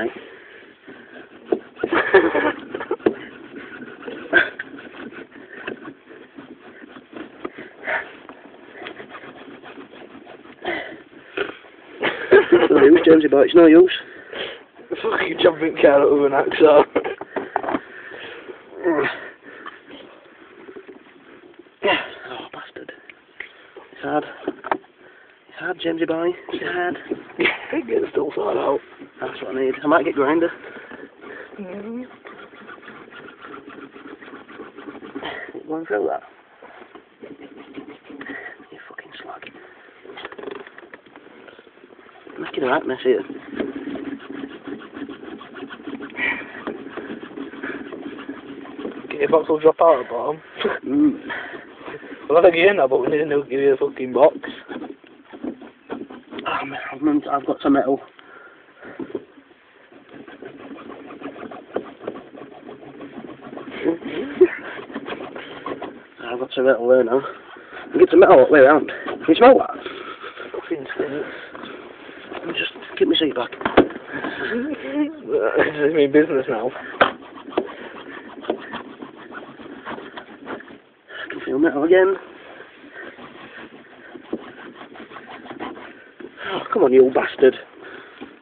right. No use, Jamesy boy, it's no use. Fucking jumping car out of an axle. Oh, bastard. It's hard. It's hard, Jamesy boy. It's hard. Get the still side out. That's what I need. I might get grinder. Going through that. You fucking slag. Making a right mess here. Get your box will drop out at the bottom. We'll have a gear now, but we need to give you a fucking box. Oh, man, I've got some metal. I've got some metal there now. You get some metal all the way around. Can you smell that? Fucking stinks. Just keep my seat back. This is my business now. I can feel metal again. Oh, come on, you old bastard.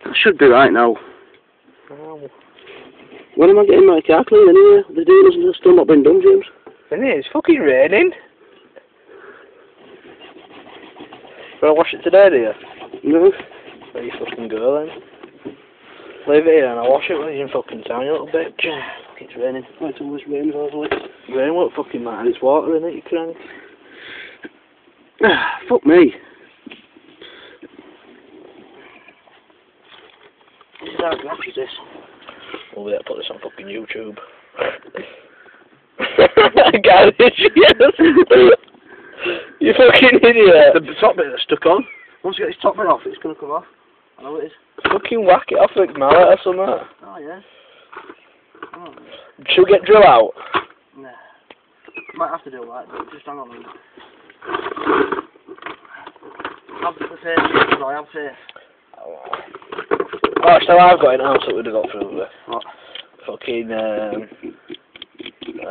I should be right now. Oh. When am I getting my car clean anyway? The deal has still not been done, James. It's fucking raining. Will I wash it today, do you? No. There you fucking go then. Leave it here and I'll wash it when you're in fucking town, you little bitch. It's raining. Wait till this rains over. Rain won't fucking matter, it's water in it, you crank. Fuck me. This is how it matches this. We'll be able to put this on fucking YouTube. Garage, yes! You fucking idiot! The top bit that's stuck on. Once you get this top bit off, it's going to come off. I know it is. Fucking whack it off like mallet or something. Oh, yeah. Oh. Should we get drill out? Nah. Might have to do that, but just hang on a minute. Have the faith, I have faith. Oh, so I've got an house that we'd have got through with. What? Fucking, I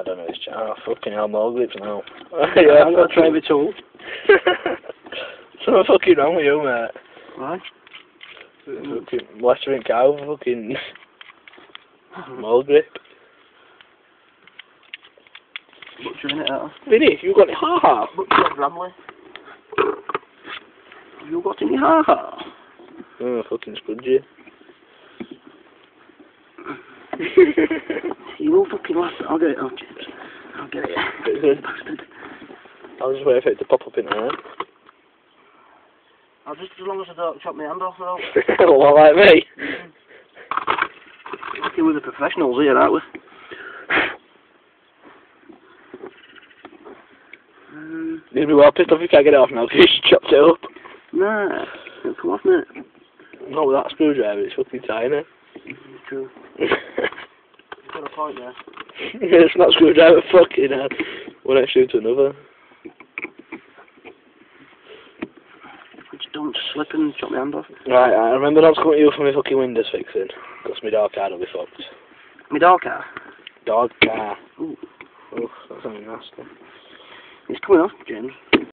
don't know, it's fucking hell, more grips now. Yeah, I'm going to try the tool. Something fucking wrong with you, mate. Why? Fucking Western cow, fucking more grip. Butchering it out. Vinny, you got it ha-ha. Butchering Bramley. You got any ha-ha? Oh, fucking scrudgy. You will fucking laugh. I'll get it out, James. I'll get it. Bastard. I'll just wait for it to pop up in there. I'll just, as long as I don't chop my hand off, though. Well, like me. Working with the professionals here, aren't we? You'd be well pissed off if you can't get it off now because you chopped it up. Nah, it'll come off, mate. Not with that screwdriver, it's fucking tiny. True. You've got a point there. It's not screwdriver, fucking hell. One extra to another. Just don't slip and chop my hand off. Right, I remember not to come to you for my fucking windows fixing. Because my dog car will be fucked. My dog car? Dog car. Ooh. Oh, that's something nasty. It's coming off, James.